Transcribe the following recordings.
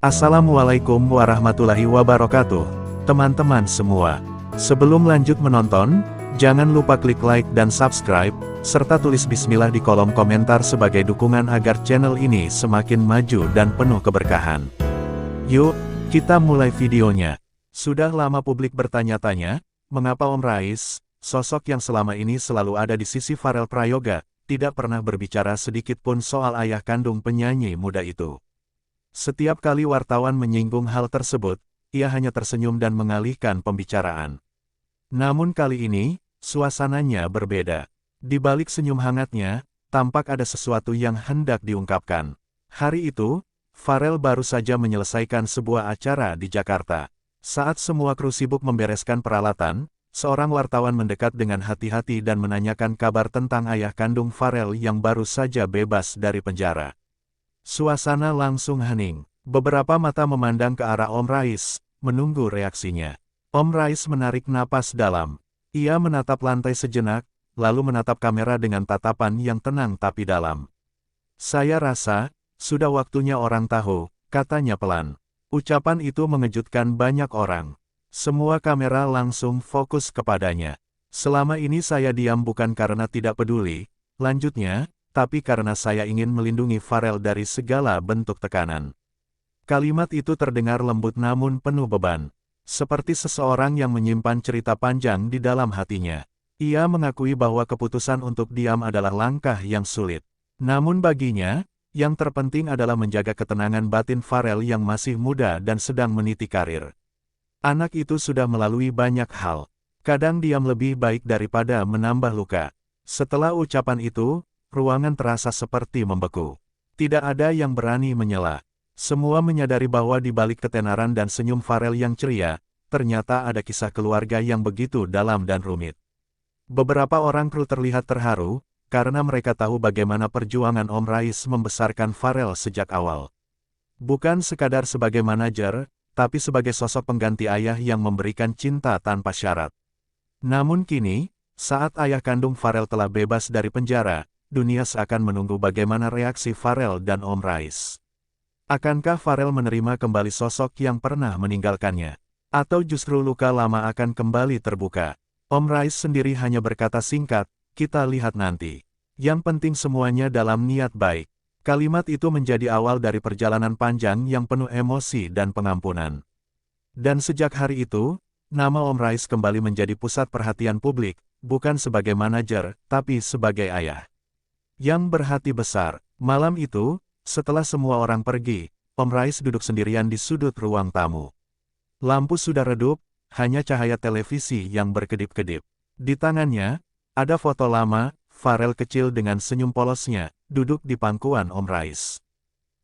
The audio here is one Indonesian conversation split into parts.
Assalamualaikum warahmatullahi wabarakatuh, teman-teman semua. Sebelum lanjut menonton, jangan lupa klik like dan subscribe, serta tulis bismillah di kolom komentar sebagai dukungan agar channel ini semakin maju dan penuh keberkahan. Yuk, kita mulai videonya. Sudah lama publik bertanya-tanya, mengapa Om Rais, sosok yang selama ini selalu ada di sisi Pharrell Prayoga, tidak pernah berbicara sedikit pun soal ayah kandung penyanyi muda itu. Setiap kali wartawan menyinggung hal tersebut, ia hanya tersenyum dan mengalihkan pembicaraan. Namun kali ini, suasananya berbeda. Di balik senyum hangatnya, tampak ada sesuatu yang hendak diungkapkan. Hari itu, Pharrell baru saja menyelesaikan sebuah acara di Jakarta. Saat semua kru sibuk membereskan peralatan, seorang wartawan mendekat dengan hati-hati dan menanyakan kabar tentang ayah kandung Pharrell yang baru saja bebas dari penjara. Suasana langsung hening. Beberapa mata memandang ke arah Om Rais, menunggu reaksinya. Om Rais menarik napas dalam. Ia menatap lantai sejenak, lalu menatap kamera dengan tatapan yang tenang tapi dalam. "Saya rasa, sudah waktunya orang tahu," katanya pelan. Ucapan itu mengejutkan banyak orang. Semua kamera langsung fokus kepadanya. "Selama ini saya diam bukan karena tidak peduli," lanjutnya, "tapi karena saya ingin melindungi Pharrell dari segala bentuk tekanan." Kalimat itu terdengar lembut namun penuh beban. Seperti seseorang yang menyimpan cerita panjang di dalam hatinya. Ia mengakui bahwa keputusan untuk diam adalah langkah yang sulit. Namun baginya, yang terpenting adalah menjaga ketenangan batin Pharrell yang masih muda dan sedang meniti karir. Anak itu sudah melalui banyak hal. Kadang diam lebih baik daripada menambah luka. Setelah ucapan itu, ruangan terasa seperti membeku. Tidak ada yang berani menyela. Semua menyadari bahwa di balik ketenaran dan senyum Pharrell yang ceria, ternyata ada kisah keluarga yang begitu dalam dan rumit. Beberapa orang kru terlihat terharu, karena mereka tahu bagaimana perjuangan Om Rais membesarkan Pharrell sejak awal. Bukan sekadar sebagai manajer, tapi sebagai sosok pengganti ayah yang memberikan cinta tanpa syarat. Namun kini, saat ayah kandung Pharrell telah bebas dari penjara, dunia seakan menunggu bagaimana reaksi Pharrell dan Om Rais. Akankah Pharrell menerima kembali sosok yang pernah meninggalkannya? Atau justru luka lama akan kembali terbuka? Om Rais sendiri hanya berkata singkat, "Kita lihat nanti. Yang penting semuanya dalam niat baik." Kalimat itu menjadi awal dari perjalanan panjang yang penuh emosi dan pengampunan. Dan sejak hari itu, nama Om Rais kembali menjadi pusat perhatian publik, bukan sebagai manajer, tapi sebagai ayah yang berhati besar. Malam itu, setelah semua orang pergi, Om Rais duduk sendirian di sudut ruang tamu. Lampu sudah redup, hanya cahaya televisi yang berkedip-kedip. Di tangannya, ada foto lama, Pharrell kecil dengan senyum polosnya, duduk di pangkuan Om Rais.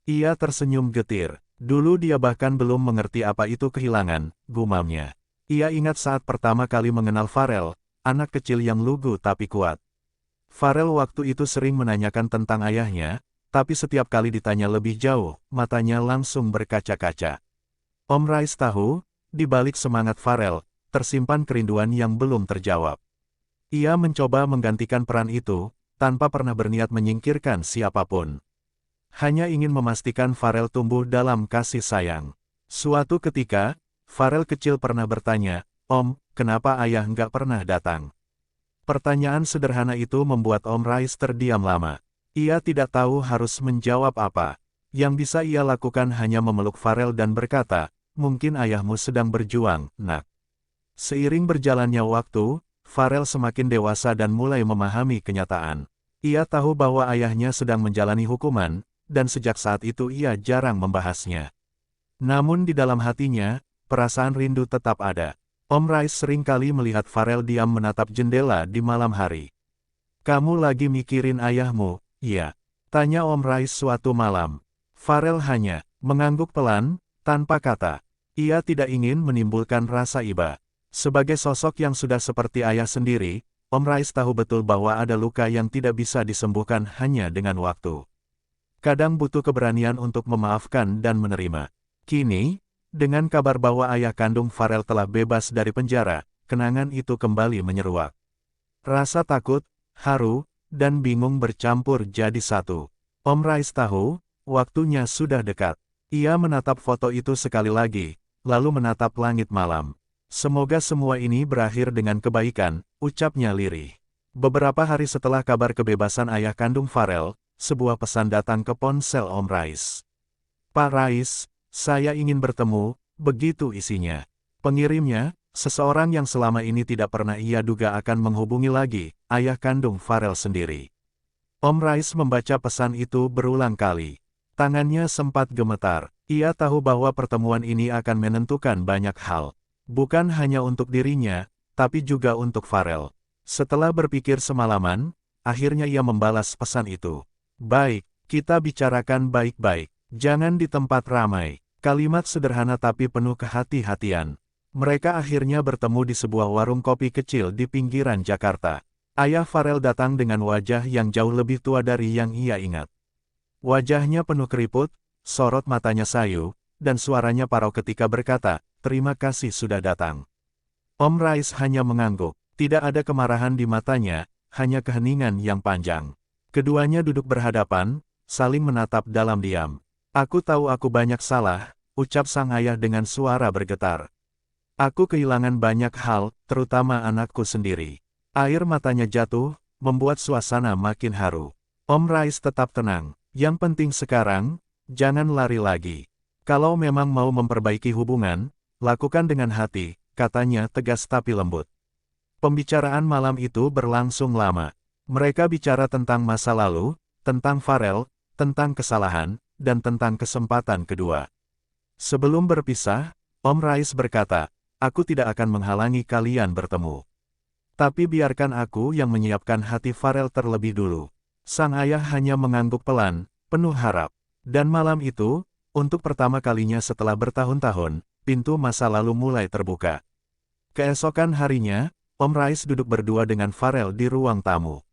Ia tersenyum getir. Dulu dia bahkan belum mengerti apa itu kehilangan, gumamnya. Ia ingat saat pertama kali mengenal Pharrell, anak kecil yang lugu tapi kuat. Pharrell waktu itu sering menanyakan tentang ayahnya, tapi setiap kali ditanya lebih jauh, matanya langsung berkaca-kaca. Om Rais tahu, di balik semangat Pharrell, tersimpan kerinduan yang belum terjawab. Ia mencoba menggantikan peran itu, tanpa pernah berniat menyingkirkan siapapun. Hanya ingin memastikan Pharrell tumbuh dalam kasih sayang. Suatu ketika, Pharrell kecil pernah bertanya, "Om, kenapa ayah nggak pernah datang?" Pertanyaan sederhana itu membuat Om Rais terdiam lama. Ia tidak tahu harus menjawab apa. Yang bisa ia lakukan hanya memeluk Pharrell dan berkata, "Mungkin ayahmu sedang berjuang, nak." Seiring berjalannya waktu, Pharrell semakin dewasa dan mulai memahami kenyataan. Ia tahu bahwa ayahnya sedang menjalani hukuman, dan sejak saat itu ia jarang membahasnya. Namun di dalam hatinya, perasaan rindu tetap ada. Om Rais sering kali melihat Pharrell diam menatap jendela di malam hari. "Kamu lagi mikirin ayahmu, iya?" tanya Om Rais suatu malam. Pharrell hanya mengangguk pelan, tanpa kata. Ia tidak ingin menimbulkan rasa iba. Sebagai sosok yang sudah seperti ayah sendiri, Om Rais tahu betul bahwa ada luka yang tidak bisa disembuhkan hanya dengan waktu. Kadang butuh keberanian untuk memaafkan dan menerima. Kini, dengan kabar bahwa ayah kandung Pharrell telah bebas dari penjara, kenangan itu kembali menyeruak. Rasa takut, haru, dan bingung bercampur jadi satu. Om Rais tahu, waktunya sudah dekat. Ia menatap foto itu sekali lagi, lalu menatap langit malam. Semoga semua ini berakhir dengan kebaikan, ucapnya lirih. Beberapa hari setelah kabar kebebasan ayah kandung Farel, sebuah pesan datang ke ponsel Om Rais. Pak Rais, saya ingin bertemu, begitu isinya. Pengirimnya, seseorang yang selama ini tidak pernah ia duga akan menghubungi lagi, ayah kandung Farel sendiri. Om Rais membaca pesan itu berulang kali. Tangannya sempat gemetar. Ia tahu bahwa pertemuan ini akan menentukan banyak hal. Bukan hanya untuk dirinya, tapi juga untuk Farel. Setelah berpikir semalaman, akhirnya ia membalas pesan itu. Baik, kita bicarakan baik-baik. Jangan di tempat ramai. Kalimat sederhana tapi penuh kehati-hatian. Mereka akhirnya bertemu di sebuah warung kopi kecil di pinggiran Jakarta. Ayah Farel datang dengan wajah yang jauh lebih tua dari yang ia ingat. Wajahnya penuh keriput, sorot matanya sayu, dan suaranya parau ketika berkata, "Terima kasih sudah datang." Om Rais hanya mengangguk. Tidak ada kemarahan di matanya, hanya keheningan yang panjang. Keduanya duduk berhadapan, saling menatap dalam diam. "Aku tahu aku banyak salah," ucap sang ayah dengan suara bergetar. "Aku kehilangan banyak hal, terutama anakku sendiri." Air matanya jatuh, membuat suasana makin haru. Om Rais tetap tenang. Yang penting sekarang, jangan lari lagi. Kalau memang mau memperbaiki hubungan, lakukan dengan hati, katanya tegas tapi lembut. Pembicaraan malam itu berlangsung lama. Mereka bicara tentang masa lalu, tentang Farel, tentang kesalahan, dan tentang kesempatan kedua. Sebelum berpisah, Om Rais berkata, "Aku tidak akan menghalangi kalian bertemu. Tapi biarkan aku yang menyiapkan hati Farel terlebih dulu." Sang ayah hanya mengangguk pelan, penuh harap. Dan malam itu, untuk pertama kalinya setelah bertahun-tahun, pintu masa lalu mulai terbuka. Keesokan harinya, Om Rais duduk berdua dengan Farel di ruang tamu.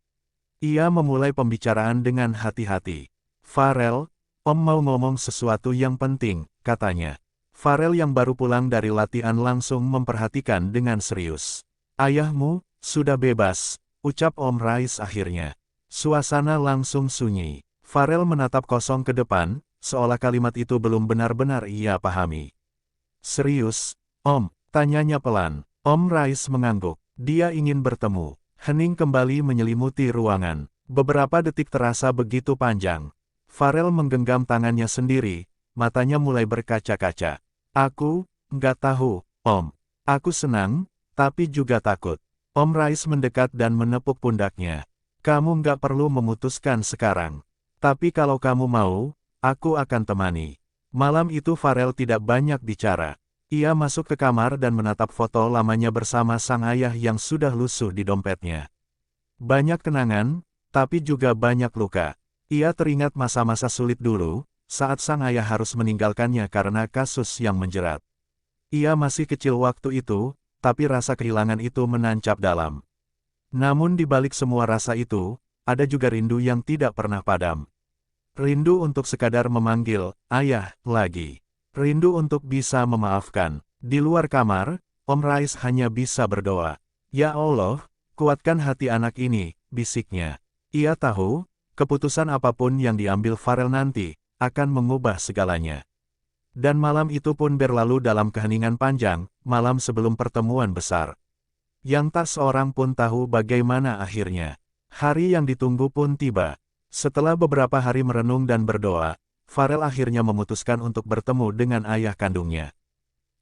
Ia memulai pembicaraan dengan hati-hati. "Farel, Om mau ngomong sesuatu yang penting," katanya. Farel yang baru pulang dari latihan langsung memperhatikan dengan serius. "Ayahmu sudah bebas," ucap Om Rais akhirnya. Suasana langsung sunyi. Farel menatap kosong ke depan, seolah kalimat itu belum benar-benar ia pahami. "Serius, Om?" tanyanya pelan. Om Rais mengangguk. Dia ingin bertemu. Hening kembali menyelimuti ruangan. Beberapa detik terasa begitu panjang. Farel menggenggam tangannya sendiri, matanya mulai berkaca-kaca. "Aku nggak tahu, Om. Aku senang, tapi juga takut." Om Rais mendekat dan menepuk pundaknya. "Kamu nggak perlu memutuskan sekarang. Tapi kalau kamu mau, aku akan temani." Malam itu Farel tidak banyak bicara. Ia masuk ke kamar dan menatap foto lamanya bersama sang ayah yang sudah lusuh di dompetnya. Banyak kenangan, tapi juga banyak luka. Ia teringat masa-masa sulit dulu, saat sang ayah harus meninggalkannya karena kasus yang menjerat. Ia masih kecil waktu itu, tapi rasa kehilangan itu menancap dalam. Namun di balik semua rasa itu, ada juga rindu yang tidak pernah padam. Rindu untuk sekadar memanggil, "Ayah," lagi. Rindu untuk bisa memaafkan. Di luar kamar, Om Rais hanya bisa berdoa. "Ya Allah, kuatkan hati anak ini," bisiknya. Ia tahu, keputusan apapun yang diambil Farel nanti, akan mengubah segalanya. Dan malam itu pun berlalu dalam keheningan panjang, malam sebelum pertemuan besar. Yang tak seorang pun tahu bagaimana akhirnya. Hari yang ditunggu pun tiba. Setelah beberapa hari merenung dan berdoa, Farel akhirnya memutuskan untuk bertemu dengan ayah kandungnya.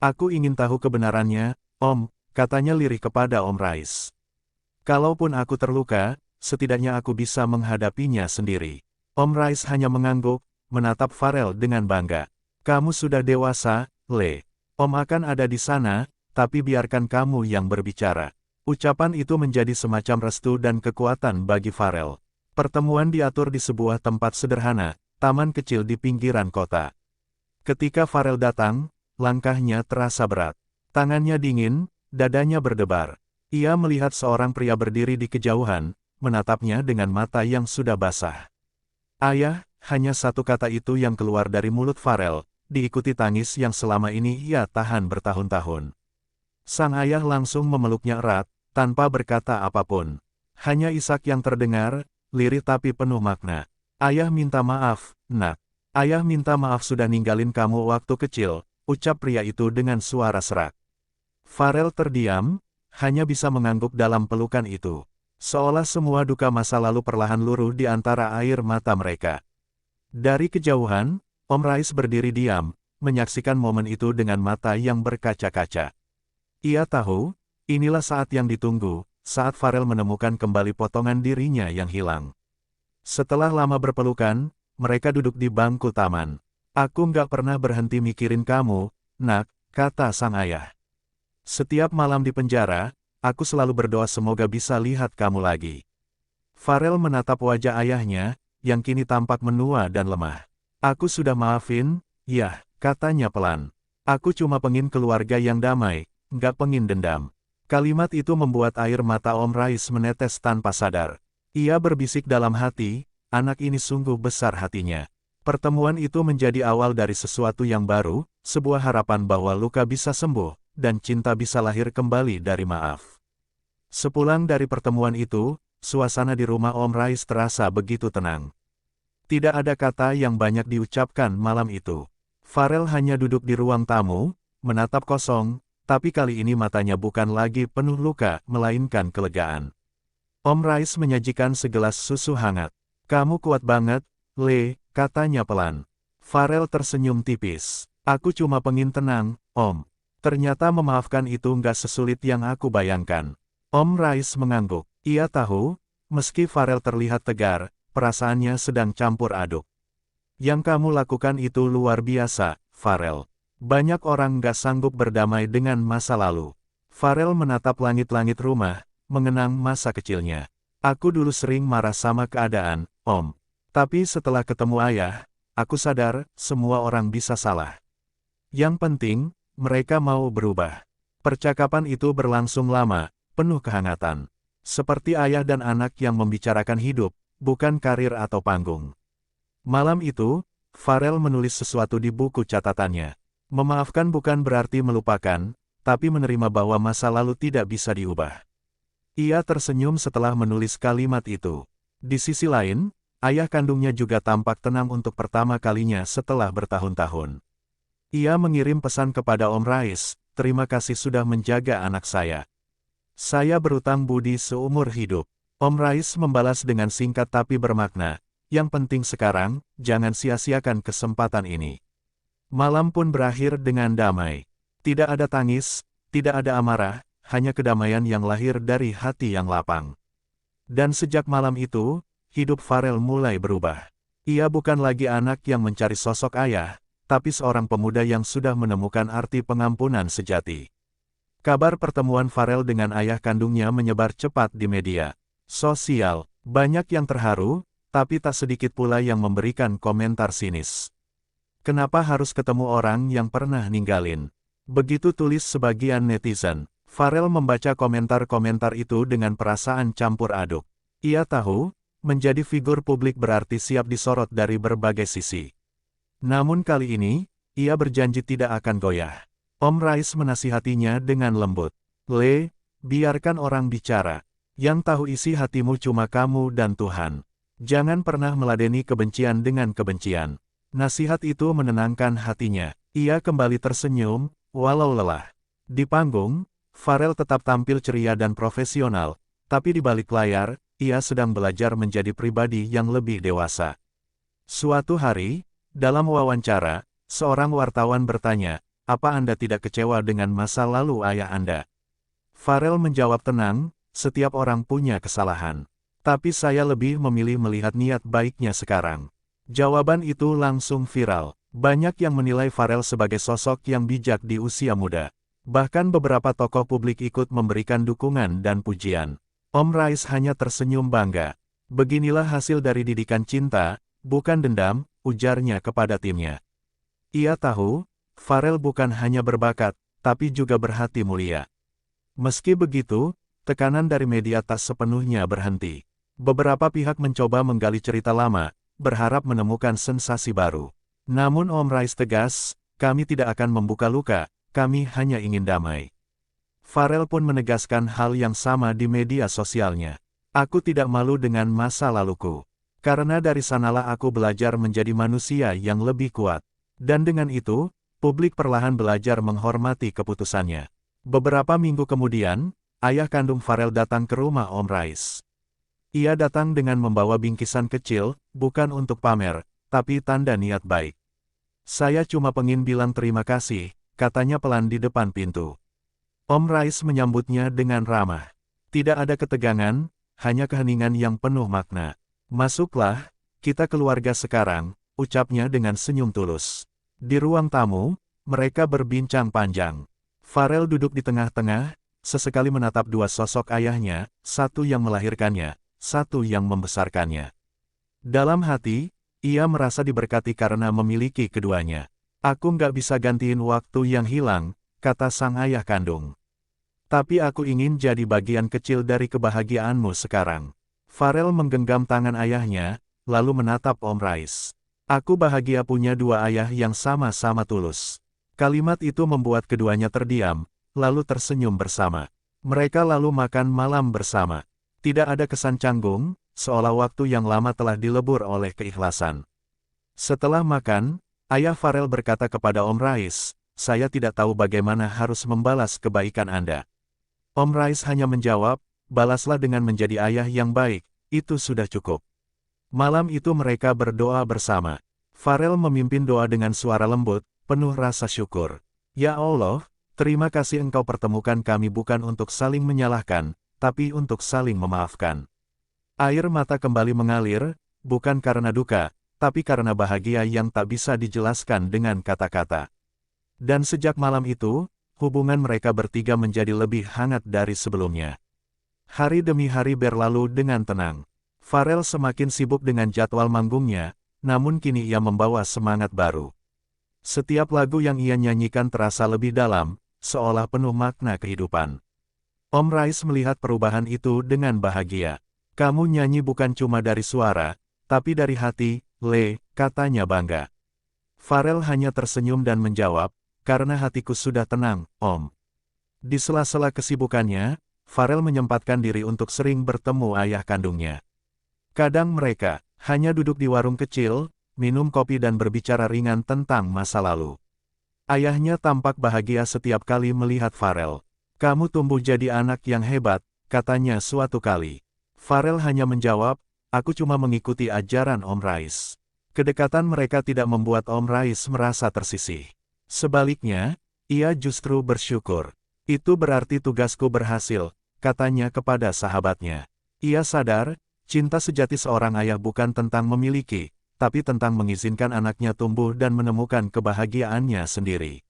"Aku ingin tahu kebenarannya, Om," katanya lirih kepada Om Rais. "Kalaupun aku terluka, setidaknya aku bisa menghadapinya sendiri." Om Rais hanya mengangguk, menatap Farel dengan bangga. "Kamu sudah dewasa, Le. Om akan ada di sana, tapi biarkan kamu yang berbicara." Ucapan itu menjadi semacam restu dan kekuatan bagi Farel. Pertemuan diatur di sebuah tempat sederhana, taman kecil di pinggiran kota. Ketika Farel datang, langkahnya terasa berat. Tangannya dingin, dadanya berdebar. Ia melihat seorang pria berdiri di kejauhan, menatapnya dengan mata yang sudah basah. "Ayah," hanya satu kata itu yang keluar dari mulut Farel, diikuti tangis yang selama ini ia tahan bertahun-tahun. Sang ayah langsung memeluknya erat, tanpa berkata apapun. Hanya isak yang terdengar, lirih tapi penuh makna. "Ayah minta maaf, Nak. Ayah minta maaf sudah ninggalin kamu waktu kecil, ucap pria itu dengan suara serak. Farel terdiam, hanya bisa mengangguk dalam pelukan itu. Seolah semua duka masa lalu perlahan luruh di antara air mata mereka. Dari kejauhan, Om Rais berdiri diam, menyaksikan momen itu dengan mata yang berkaca-kaca. Ia tahu, inilah saat yang ditunggu, saat Farel menemukan kembali potongan dirinya yang hilang. Setelah lama berpelukan, mereka duduk di bangku taman. Aku nggak pernah berhenti mikirin kamu, nak, kata sang ayah. Setiap malam di penjara, aku selalu berdoa semoga bisa lihat kamu lagi. Farel menatap wajah ayahnya, yang kini tampak menua dan lemah. Aku sudah maafin, ya, katanya pelan. Aku cuma pengin keluarga yang damai, nggak pengin dendam. Kalimat itu membuat air mata Om Rais menetes tanpa sadar. Ia berbisik dalam hati, anak ini sungguh besar hatinya. Pertemuan itu menjadi awal dari sesuatu yang baru, sebuah harapan bahwa luka bisa sembuh, dan cinta bisa lahir kembali dari maaf. Sepulang dari pertemuan itu, suasana di rumah Om Rais terasa begitu tenang. Tidak ada kata yang banyak diucapkan malam itu. Farel hanya duduk di ruang tamu, menatap kosong, tapi kali ini matanya bukan lagi penuh luka, melainkan kelegaan. Om Rais menyajikan segelas susu hangat. Kamu kuat banget, Le, katanya pelan. Farel tersenyum tipis. Aku cuma pengin tenang, Om. Ternyata memaafkan itu nggak sesulit yang aku bayangkan. Om Rais mengangguk. Ia tahu, meski Farel terlihat tegar, perasaannya sedang campur aduk. Yang kamu lakukan itu luar biasa, Farel. Banyak orang nggak sanggup berdamai dengan masa lalu. Farel menatap langit-langit rumah, mengenang masa kecilnya. Aku dulu sering marah sama keadaan, Om. Tapi setelah ketemu ayah, aku sadar, semua orang bisa salah. Yang penting, mereka mau berubah. Percakapan itu berlangsung lama, penuh kehangatan. Seperti ayah dan anak yang membicarakan hidup, bukan karir atau panggung. Malam itu, Farel menulis sesuatu di buku catatannya. Memaafkan bukan berarti melupakan, tapi menerima bahwa masa lalu tidak bisa diubah. Ia tersenyum setelah menulis kalimat itu. Di sisi lain, ayah kandungnya juga tampak tenang untuk pertama kalinya setelah bertahun-tahun. Ia mengirim pesan kepada Om Rais, terima kasih sudah menjaga anak saya. Saya berutang budi seumur hidup. Om Rais membalas dengan singkat tapi bermakna, yang penting sekarang, jangan sia-siakan kesempatan ini. Malam pun berakhir dengan damai. Tidak ada tangis, tidak ada amarah, hanya kedamaian yang lahir dari hati yang lapang. Dan sejak malam itu, hidup Farel mulai berubah. Ia bukan lagi anak yang mencari sosok ayah, tapi seorang pemuda yang sudah menemukan arti pengampunan sejati. Kabar pertemuan Farel dengan ayah kandungnya menyebar cepat di media sosial. Banyak yang terharu, tapi tak sedikit pula yang memberikan komentar sinis. Kenapa harus ketemu orang yang pernah ninggalin? Begitu tulis sebagian netizen. Farel membaca komentar-komentar itu dengan perasaan campur aduk. Ia tahu, menjadi figur publik berarti siap disorot dari berbagai sisi. Namun kali ini, ia berjanji tidak akan goyah. Om Rais menasihatinya dengan lembut. Le, biarkan orang bicara. Yang tahu isi hatimu cuma kamu dan Tuhan. Jangan pernah meladeni kebencian dengan kebencian. Nasihat itu menenangkan hatinya. Ia kembali tersenyum, walau lelah. Di panggung, Farel tetap tampil ceria dan profesional, tapi di balik layar, ia sedang belajar menjadi pribadi yang lebih dewasa. Suatu hari, dalam wawancara, seorang wartawan bertanya, apa Anda tidak kecewa dengan masa lalu ayah Anda? Farel menjawab tenang, setiap orang punya kesalahan. Tapi saya lebih memilih melihat niat baiknya sekarang. Jawaban itu langsung viral. Banyak yang menilai Farel sebagai sosok yang bijak di usia muda. Bahkan beberapa tokoh publik ikut memberikan dukungan dan pujian. Om Rais hanya tersenyum bangga. Beginilah hasil dari didikan cinta, bukan dendam, ujarnya kepada timnya. Ia tahu, Farel bukan hanya berbakat, tapi juga berhati mulia. Meski begitu, tekanan dari media tak sepenuhnya berhenti. Beberapa pihak mencoba menggali cerita lama, berharap menemukan sensasi baru. Namun Om Rais tegas, kami tidak akan membuka luka. Kami hanya ingin damai. Farel pun menegaskan hal yang sama di media sosialnya. Aku tidak malu dengan masa laluku. Karena dari sanalah aku belajar menjadi manusia yang lebih kuat. Dan dengan itu, publik perlahan belajar menghormati keputusannya. Beberapa minggu kemudian, ayah kandung Farel datang ke rumah Om Rais. Ia datang dengan membawa bingkisan kecil, bukan untuk pamer, tapi tanda niat baik. Saya cuma pengen bilang terima kasih, katanya pelan di depan pintu. Om Rais menyambutnya dengan ramah. Tidak ada ketegangan, hanya keheningan yang penuh makna. Masuklah, kita keluarga sekarang, ucapnya dengan senyum tulus. Di ruang tamu, mereka berbincang panjang. Farel duduk di tengah-tengah, sesekali menatap dua sosok ayahnya, satu yang melahirkannya, satu yang membesarkannya. Dalam hati, ia merasa diberkati karena memiliki keduanya. Aku nggak bisa gantiin waktu yang hilang, kata sang ayah kandung. Tapi aku ingin jadi bagian kecil dari kebahagiaanmu sekarang. Farel menggenggam tangan ayahnya, lalu menatap Om Rais. Aku bahagia punya dua ayah yang sama-sama tulus. Kalimat itu membuat keduanya terdiam, lalu tersenyum bersama. Mereka lalu makan malam bersama. Tidak ada kesan canggung, seolah waktu yang lama telah dilebur oleh keikhlasan. Setelah makan, ayah Farel berkata kepada Om Rais, saya tidak tahu bagaimana harus membalas kebaikan Anda. Om Rais hanya menjawab, balaslah dengan menjadi ayah yang baik, itu sudah cukup. Malam itu mereka berdoa bersama. Farel memimpin doa dengan suara lembut, penuh rasa syukur. Ya Allah, terima kasih Engkau pertemukan kami bukan untuk saling menyalahkan, tapi untuk saling memaafkan. Air mata kembali mengalir, bukan karena duka, tapi karena bahagia yang tak bisa dijelaskan dengan kata-kata. Dan sejak malam itu, hubungan mereka bertiga menjadi lebih hangat dari sebelumnya. Hari demi hari berlalu dengan tenang. Farel semakin sibuk dengan jadwal manggungnya, namun kini ia membawa semangat baru. Setiap lagu yang ia nyanyikan terasa lebih dalam, seolah penuh makna kehidupan. Om Rais melihat perubahan itu dengan bahagia. Kamu nyanyi bukan cuma dari suara, tapi dari hati, Le, katanya bangga. Farel hanya tersenyum dan menjawab, karena hatiku sudah tenang, Om. Di sela-sela kesibukannya, Farel menyempatkan diri untuk sering bertemu ayah kandungnya. Kadang mereka hanya duduk di warung kecil, minum kopi dan berbicara ringan tentang masa lalu. Ayahnya tampak bahagia setiap kali melihat Farel. Kamu tumbuh jadi anak yang hebat, katanya suatu kali. Farel hanya menjawab, aku cuma mengikuti ajaran Om Rais. Kedekatan mereka tidak membuat Om Rais merasa tersisih. Sebaliknya, ia justru bersyukur. Itu berarti tugasku berhasil, katanya kepada sahabatnya. Ia sadar, cinta sejati seorang ayah bukan tentang memiliki, tapi tentang mengizinkan anaknya tumbuh dan menemukan kebahagiaannya sendiri.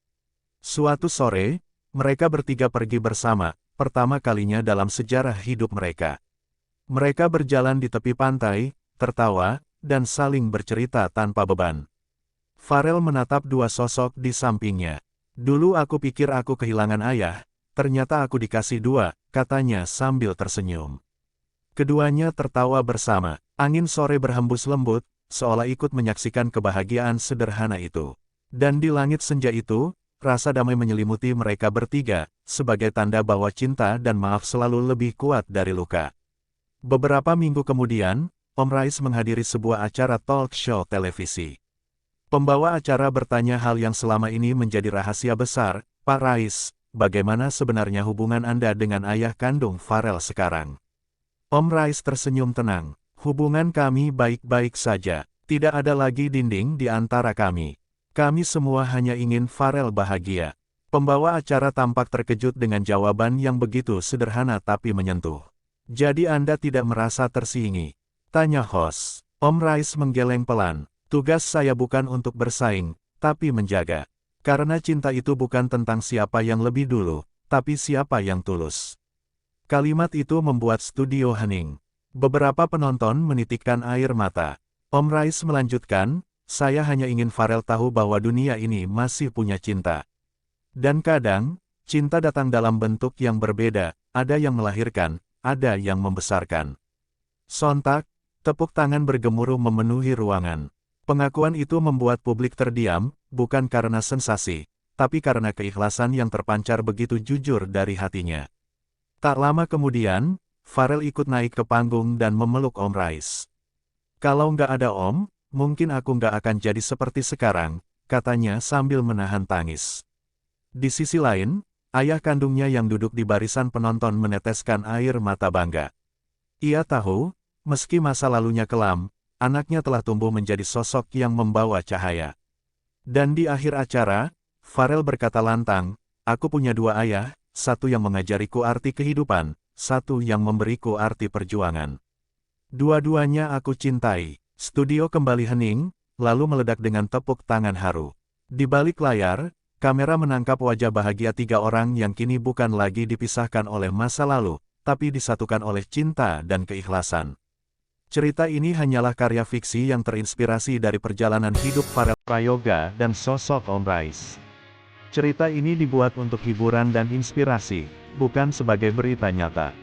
Suatu sore, mereka bertiga pergi bersama, pertama kalinya dalam sejarah hidup mereka. Mereka berjalan di tepi pantai, tertawa, dan saling bercerita tanpa beban. Farel menatap dua sosok di sampingnya. Dulu aku pikir aku kehilangan ayah, ternyata aku dikasih dua, katanya sambil tersenyum. Keduanya tertawa bersama. Angin sore berhembus lembut, seolah ikut menyaksikan kebahagiaan sederhana itu. Dan di langit senja itu, rasa damai menyelimuti mereka bertiga, sebagai tanda bahwa cinta dan maaf selalu lebih kuat dari luka. Beberapa minggu kemudian, Om Rais menghadiri sebuah acara talk show televisi. Pembawa acara bertanya hal yang selama ini menjadi rahasia besar, Pak Rais, bagaimana sebenarnya hubungan Anda dengan ayah kandung Farel sekarang? Om Rais tersenyum tenang, hubungan kami baik-baik saja, tidak ada lagi dinding di antara kami. Kami semua hanya ingin Farel bahagia. Pembawa acara tampak terkejut dengan jawaban yang begitu sederhana tapi menyentuh. Jadi Anda tidak merasa tersingi? Tanya host. Om Rais menggeleng pelan. Tugas saya bukan untuk bersaing, tapi menjaga. Karena cinta itu bukan tentang siapa yang lebih dulu, tapi siapa yang tulus. Kalimat itu membuat studio hening. Beberapa penonton menitikkan air mata. Om Rais melanjutkan, saya hanya ingin Farel tahu bahwa dunia ini masih punya cinta. Dan kadang, cinta datang dalam bentuk yang berbeda, ada yang melahirkan, ada yang membesarkan. Sontak, tepuk tangan bergemuruh memenuhi ruangan. Pengakuan itu membuat publik terdiam, bukan karena sensasi, tapi karena keikhlasan yang terpancar begitu jujur dari hatinya. Tak lama kemudian, Farel ikut naik ke panggung dan memeluk Om Rais. Kalau nggak ada Om, mungkin aku nggak akan jadi seperti sekarang, katanya sambil menahan tangis. Di sisi lain, ayah kandungnya yang duduk di barisan penonton meneteskan air mata bangga. Ia tahu, meski masa lalunya kelam, anaknya telah tumbuh menjadi sosok yang membawa cahaya. Dan di akhir acara, Farel berkata lantang, "Aku punya dua ayah, satu yang mengajariku arti kehidupan, satu yang memberiku arti perjuangan. Dua-duanya aku cintai." Studio kembali hening, lalu meledak dengan tepuk tangan haru. Di balik layar, kamera menangkap wajah bahagia tiga orang yang kini bukan lagi dipisahkan oleh masa lalu, tapi disatukan oleh cinta dan keikhlasan. Cerita ini hanyalah karya fiksi yang terinspirasi dari perjalanan hidup Farel Prayoga dan sosok Om Rais. Cerita ini dibuat untuk hiburan dan inspirasi, bukan sebagai berita nyata.